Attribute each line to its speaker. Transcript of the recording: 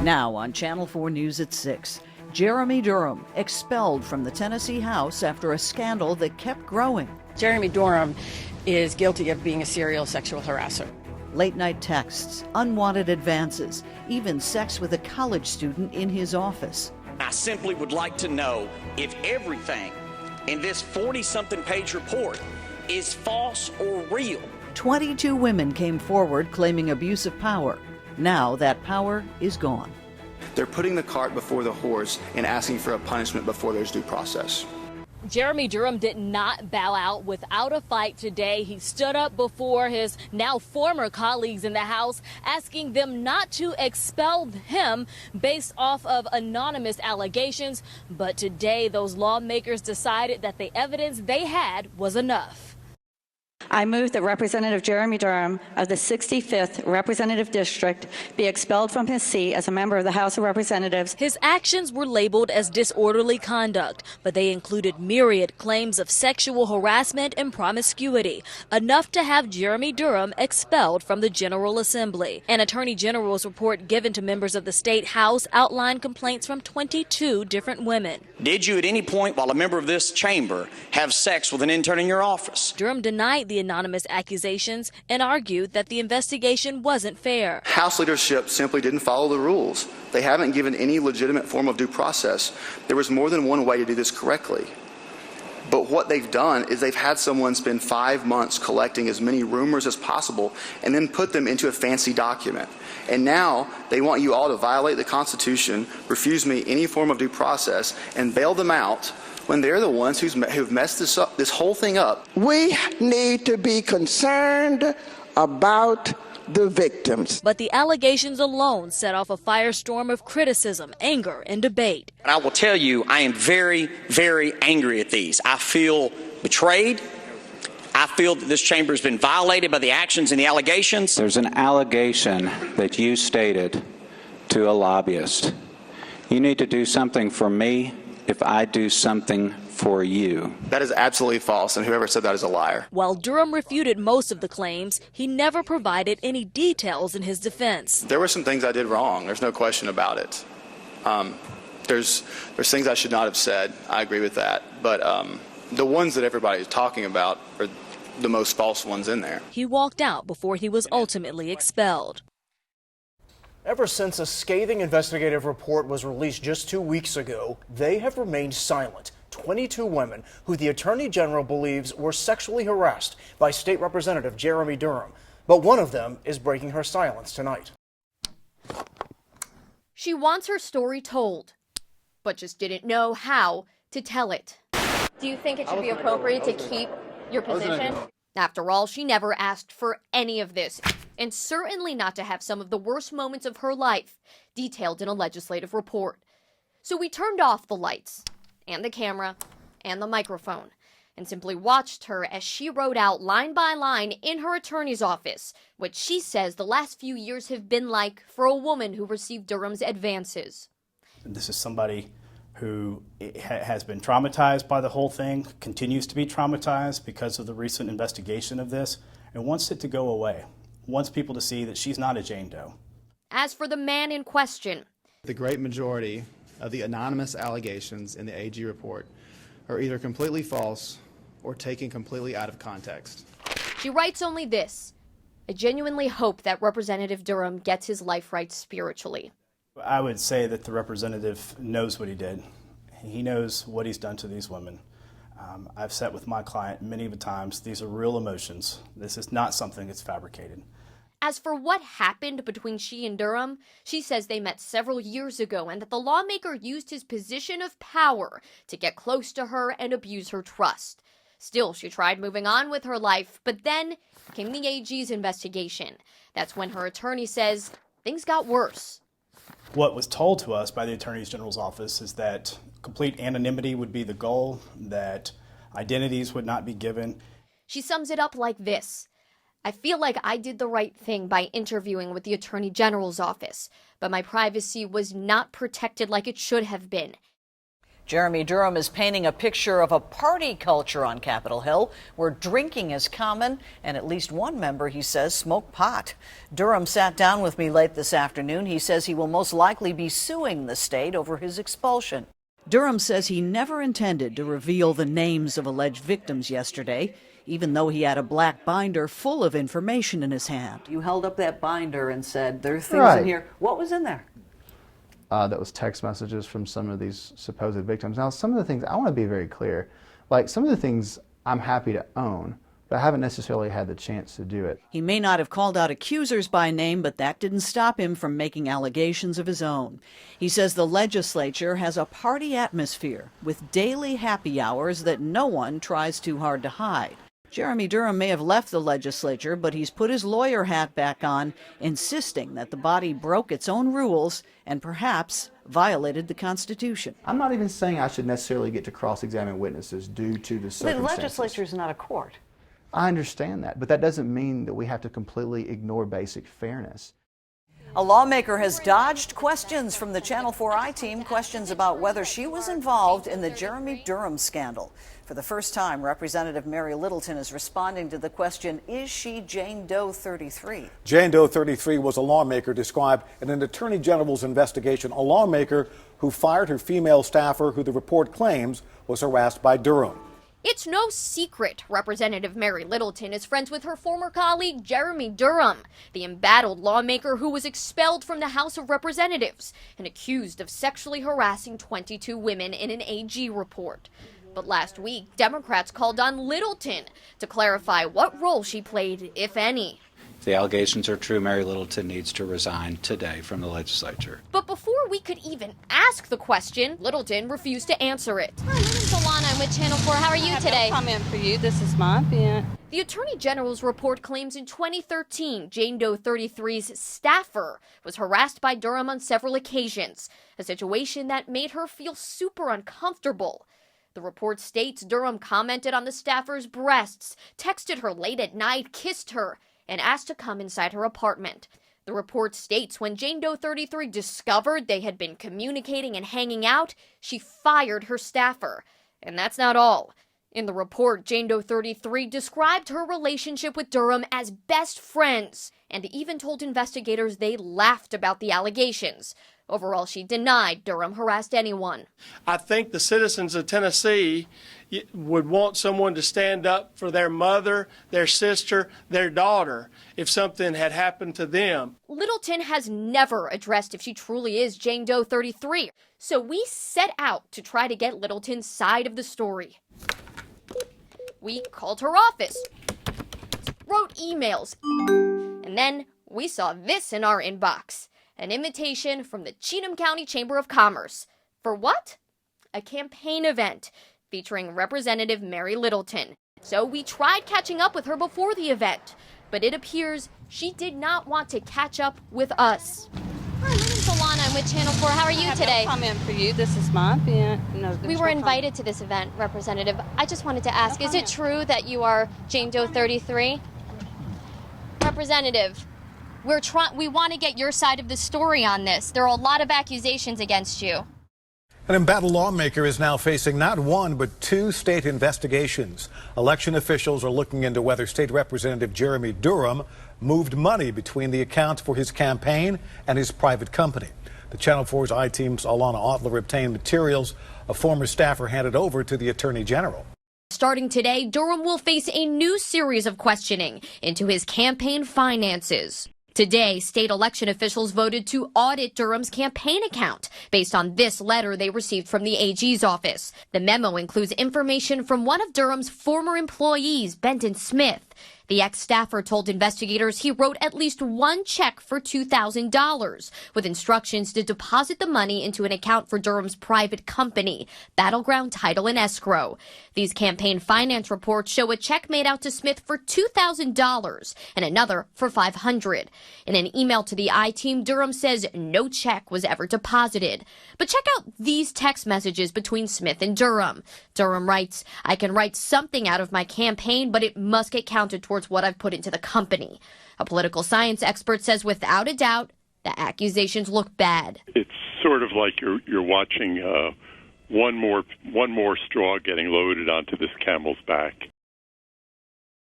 Speaker 1: Now on Channel 4 News at 6, Jeremy Durham expelled from the Tennessee House after a scandal that kept growing.
Speaker 2: Jeremy Durham is guilty of being a serial sexual harasser.
Speaker 1: Late-night texts, unwanted advances, even sex with a college student in his office.
Speaker 3: I simply would like to know if everything in this 40-something page report is false or real.
Speaker 1: 22 women came forward claiming abuse of power. Now that power is gone.
Speaker 4: They're putting the cart before the horse and asking for a punishment before there's due process.
Speaker 5: Jeremy Durham did not bow out without a fight today. He stood up before his now former colleagues in the House, asking them not to expel him based off of anonymous allegations. But today, those lawmakers decided that the evidence they had was enough.
Speaker 6: I move that Representative Jeremy Durham of the 65th Representative District be expelled from his seat as a member of the House of Representatives.
Speaker 5: His actions were labeled as disorderly conduct, but they included myriad claims of sexual harassment and promiscuity, enough to have Jeremy Durham expelled from the General Assembly. An Attorney General's report given to members of the State House outlined complaints from 22 different women.
Speaker 3: Did you at any point while a member of this chamber have sex with an intern in your office?
Speaker 5: Durham denied the anonymous accusations and argued that the investigation wasn't fair.
Speaker 4: House leadership simply didn't follow the rules. They haven't given any legitimate form of due process. There was more than one way to do this correctly. But what they've done is they've had someone spend 5 months collecting as many rumors as possible and then put them into a fancy document. And now they want you all to violate the Constitution, refuse me any form of due process, and bail them out when they're the ones who've messed this whole thing up.
Speaker 7: We need to be concerned about the victims.
Speaker 5: But the allegations alone set off a firestorm of criticism, anger, and debate.
Speaker 3: And I will tell you, I am very, very angry at these. I feel betrayed. I feel that this chamber has been violated by the actions and the allegations.
Speaker 8: There's an allegation that you stated to a lobbyist. You need to do something for me if I do something for you.
Speaker 4: That is absolutely false, and whoever said that is a liar.
Speaker 5: While Durham refuted most of the claims, he never provided any details in his defense.
Speaker 4: There were some things I did wrong. There's no question about it. There's things I should not have said. I agree with that. But the ones that everybody is talking about are the most false ones in there.
Speaker 5: He walked out before he was ultimately expelled.
Speaker 9: Ever since a scathing investigative report was released just 2 weeks ago, they have remained silent. 22 women who the Attorney General believes were sexually harassed by State Representative Jeremy Durham. But one of them is breaking her silence tonight.
Speaker 10: She wants her story told, but just didn't know how to tell it. Do you think it should be appropriate to keep your position? After all, she never asked for any of this, and certainly not to have some of the worst moments of her life detailed in a legislative report. So we turned off the lights, and the camera, and the microphone, and simply watched her as she wrote out line by line in her attorney's office what she says the last few years have been like for a woman who received Durham's advances.
Speaker 11: This is somebody who has been traumatized by the whole thing, continues to be traumatized because of the recent investigation of this, and wants it to go away. Wants people to see that she's not a Jane Doe.
Speaker 10: As for the man in question,
Speaker 12: the great majority of the anonymous allegations in the AG report are either completely false or taken completely out of context.
Speaker 10: She writes only this: I genuinely hope that Representative Durham gets his life right spiritually.
Speaker 11: I would say that the representative knows what he did. He knows what he's done to these women. I've sat with my client many times. These are real emotions. This is not something that's fabricated.
Speaker 10: As for what happened between she and Durham, she says they met several years ago and that the lawmaker used his position of power to get close to her and abuse her trust. Still, she tried moving on with her life, but then came the AG's investigation. That's when her attorney says things got worse.
Speaker 11: What was told to us by the Attorney General's office is that complete anonymity would be the goal, that identities would not be given.
Speaker 10: She sums it up like this: I feel like I did the right thing by interviewing with the Attorney General's office, but my privacy was not protected like it should have been.
Speaker 1: Jeremy Durham is painting a picture of a party culture on Capitol Hill where drinking is common and at least one member, he says, smoked pot. Durham sat down with me late this afternoon. He says he will most likely be suing the state over his expulsion. Durham says he never intended to reveal the names of alleged victims yesterday, even though he had a black binder full of information in his hand. You held up that binder and said, there are things in here. What was in there?
Speaker 12: That was text messages from some of these supposed victims. Now, some of the things, I want to be very clear, like some of the things I'm happy to own, but I haven't necessarily had the chance to do it.
Speaker 1: He may not have called out accusers by name, but that didn't stop him from making allegations of his own. He says the legislature has a party atmosphere with daily happy hours that no one tries too hard to hide. Jeremy Durham may have left the legislature, but he's put his lawyer hat back on, insisting that the body broke its own rules and perhaps violated the Constitution.
Speaker 12: I'm not even saying I should necessarily get to cross-examine witnesses due to the circumstances.
Speaker 1: The legislature is not a court.
Speaker 12: I understand that, but that doesn't mean that we have to completely ignore basic fairness.
Speaker 1: A lawmaker has dodged questions from the Channel 4i team, questions about whether she was involved in the Jeremy Durham scandal. For the first time, Representative Mary Littleton is responding to the question, is she Jane Doe 33?
Speaker 13: Jane Doe 33 was a lawmaker described in an attorney general's investigation, a lawmaker who fired her female staffer who the report claims was harassed by Durham.
Speaker 10: It's no secret Representative Mary Littleton is friends with her former colleague Jeremy Durham, the embattled lawmaker who was expelled from the House of Representatives and accused of sexually harassing 22 women in an AG report. But last week, Democrats called on Littleton to clarify what role she played, if any.
Speaker 8: If the allegations are true, Mary Littleton needs to resign today from the legislature.
Speaker 10: But before we could even ask the question, Littleton refused to answer it.
Speaker 14: Hi, my name's Alana. I'm with Channel 4. How are you today?
Speaker 6: I have no comment for you. This is my event.
Speaker 10: The Attorney General's report claims in 2013, Jane Doe 33's staffer was harassed by Durham on several occasions, a situation that made her feel super uncomfortable. The report states Durham commented on the staffer's breasts, texted her late at night, kissed her, and asked to come inside her apartment. The report states when Jane Doe 33 discovered they had been communicating and hanging out, she fired her staffer. And that's not all. In the report, Jane Doe 33 described her relationship with Durham as best friends and even told investigators they laughed about the allegations. Overall, she denied Durham harassed anyone.
Speaker 15: I think the citizens of Tennessee would want someone to stand up for their mother, their sister, their daughter, if something had happened to them.
Speaker 10: Littleton has never addressed if she truly is Jane Doe 33, so we set out to try to get Littleton's side of the story. We called her office, wrote emails, and then we saw this in our inbox. An invitation from the Cheatham County Chamber of Commerce. For what? A campaign event featuring Representative Mary Littleton. So we tried catching up with her before the event, but it appears she did not want to catch up with us.
Speaker 14: Hi, my name's Alana. I'm with Channel 4. How are you today?
Speaker 6: I have no comment for you. This is my event. No,
Speaker 14: we were invited to this event, Representative. I just wanted to ask, is it true that you are Jane Doe 33? Representative, we want to get your side of the story on this. There are a lot of accusations against you.
Speaker 13: An embattled lawmaker is now facing not one, but two state investigations. Election officials are looking into whether State Representative Jeremy Durham moved money between the accounts for his campaign and his private company. The Channel 4's I-Team's Alana Otler obtained materials a former staffer handed over to the Attorney General.
Speaker 10: Starting today, Durham will face a new series of questioning into his campaign finances. Today, state election officials voted to audit Durham's campaign account based on this letter they received from the AG's office. The memo includes information from one of Durham's former employees, Benton Smith. The ex-staffer told investigators he wrote at least one check for $2,000 with instructions to deposit the money into an account for Durham's private company, Battleground Title and Escrow. These campaign finance reports show a check made out to Smith for $2,000 and another for $500. In an email to the I-Team, Durham says no check was ever deposited. But check out these text messages between Smith and Durham. Durham writes, "I can write something out of my campaign, but it must get counted towards what I've put into the company." A political science expert says without a doubt, the accusations look bad.
Speaker 16: It's sort of like you're watching one more straw getting loaded onto this camel's back.